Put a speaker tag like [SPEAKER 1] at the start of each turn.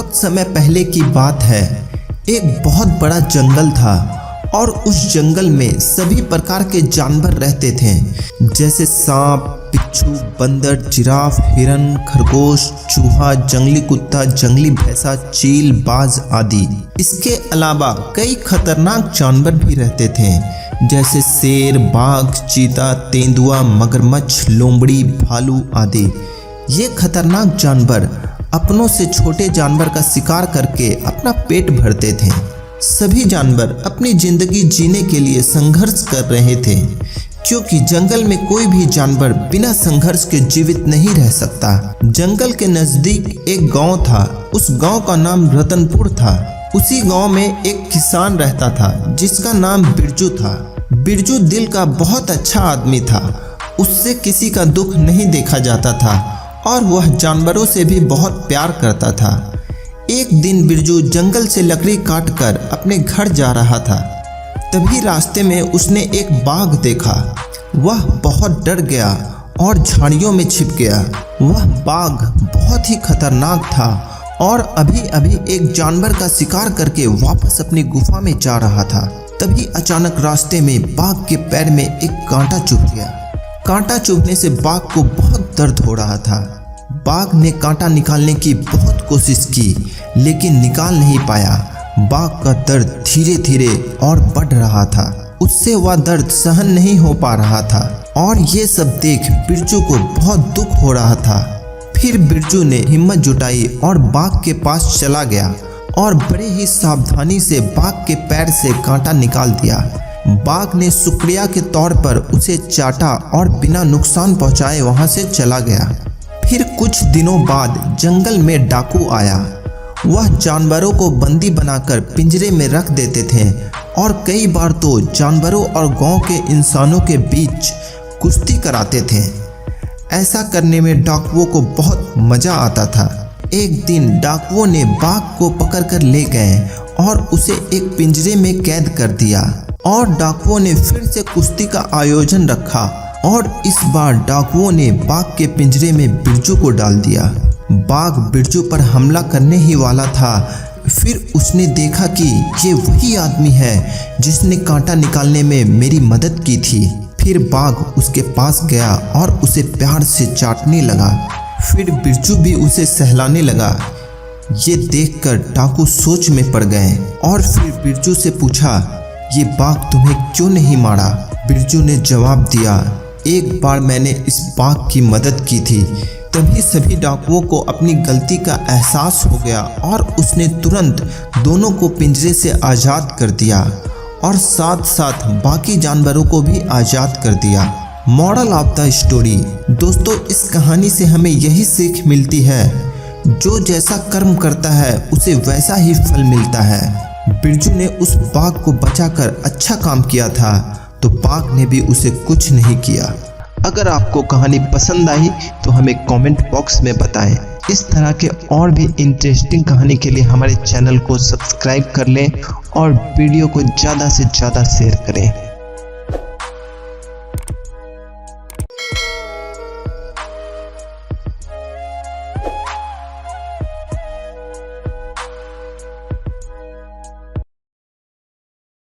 [SPEAKER 1] बहुत समय पहले की बात है। एक बहुत बड़ा जंगल था और उस जंगल में सभी प्रकार के जानवर रहते थे, जैसे सांप, बिच्छू, बंदर, जिराफ, हिरन, खरगोश, चूहा, जंगली कुत्ता, जंगली भैंसा, चील, बाज आदि। इसके अलावा कई खतरनाक जानवर भी रहते थे, जैसे शेर, बाघ, चीता, तेंदुआ, मगरमच्छ, लोमड़ी, भालू आदि। ये खतरनाक जानवर अपनों से छोटे जानवर का शिकार करके अपना पेट भरते थे। सभी जानवर अपनी जिंदगी जीने के लिए संघर्ष कर रहे थे, क्योंकि जंगल में कोई भी जानवर बिना संघर्ष के जीवित नहीं रह सकता। जंगल के नजदीक एक गांव था। उस गांव का नाम रतनपुर था। उसी गांव में एक किसान रहता था जिसका नाम बिरजू था। बिरजू दिल का बहुत अच्छा आदमी था। उससे किसी का दुख नहीं देखा जाता था और वह जानवरों से भी बहुत प्यार करता था। एक दिन बिरजू जंगल से लकड़ी काटकर अपने घर जा रहा था। तभी रास्ते में उसने एक बाघ देखा। वह बहुत डर गया और झाड़ियों में छिप गया। वह बाघ बहुत ही खतरनाक था और अभी अभी एक जानवर का शिकार करके वापस अपनी गुफा में जा रहा था। तभी अचानक रास्ते में बाघ के पैर में एक कांटा चुभ गया। कांटा चुभने से बाघ को बहुत दर्द हो रहा था। बाघ ने कांटा निकालने की बहुत कोशिश की, लेकिन निकाल नहीं पाया। बाघ का दर्द धीरे धीरे और बढ़ रहा था। उससे वह दर्द सहन नहीं हो पा रहा था और ये सब देख बिरजू को बहुत दुख हो रहा था। फिर बिरजू ने हिम्मत जुटाई और बाघ के पास चला गया और बड़े ही सावधानी से बाघ के पैर से कांटा निकाल दिया। बाघ ने शुक्रिया के तौर पर उसे चाटा और बिना नुकसान पहुंचाए वहां से चला गया। फिर कुछ दिनों बाद जंगल में डाकू आया। वह जानवरों को बंदी बनाकर पिंजरे में रख देते थे और कई बार तो जानवरों और गांव के इंसानों के बीच कुश्ती कराते थे। ऐसा करने में डाकुओं को बहुत मजा आता था। एक दिन डाकुओं ने बाघ को पकड़कर ले गए और उसे एक पिंजरे में कैद कर दिया और डाकुओं ने फिर से कुश्ती का आयोजन रखा और इस बार डाकुओं ने बाघ के पिंजरे में बिरजू को डाल दिया। बाघ बिरजू पर हमला करने ही वाला था। फिर उसने देखा कि ये वही आदमी है जिसने कांटा निकालने में मेरी मदद की थी। फिर बाघ उसके पास गया और उसे प्यार से चाटने लगा। फिर बिरजू भी उसे सहलाने लगा। ये देखकर डाकू सोच में पड़ गए और फिर बिरजू से पूछा, ये बाघ तुम्हें क्यों नहीं मारा? बिरजू ने जवाब दिया, एक बार मैंने इस बाघ की मदद की थी। तभी सभी डाकुओं को अपनी गलती का एहसास हो गया और उसने तुरंत दोनों को पिंजरे से आज़ाद कर दिया और साथ साथ बाकी जानवरों को भी आज़ाद कर दिया। मॉरल ऑफ द स्टोरी, दोस्तों इस कहानी से हमें यही सीख मिलती है, जो जैसा कर्म करता है उसे वैसा ही फल मिलता है। बिरजू ने उस बाघ को बचाकर अच्छा काम किया था, तो बाघ ने भी उसे कुछ नहीं किया। अगर आपको कहानी पसंद आई तो हमें कमेंट बॉक्स में बताएं। इस तरह के और भी इंटरेस्टिंग कहानी के लिए हमारे चैनल को सब्सक्राइब कर लें और वीडियो को ज़्यादा से ज़्यादा शेयर करें।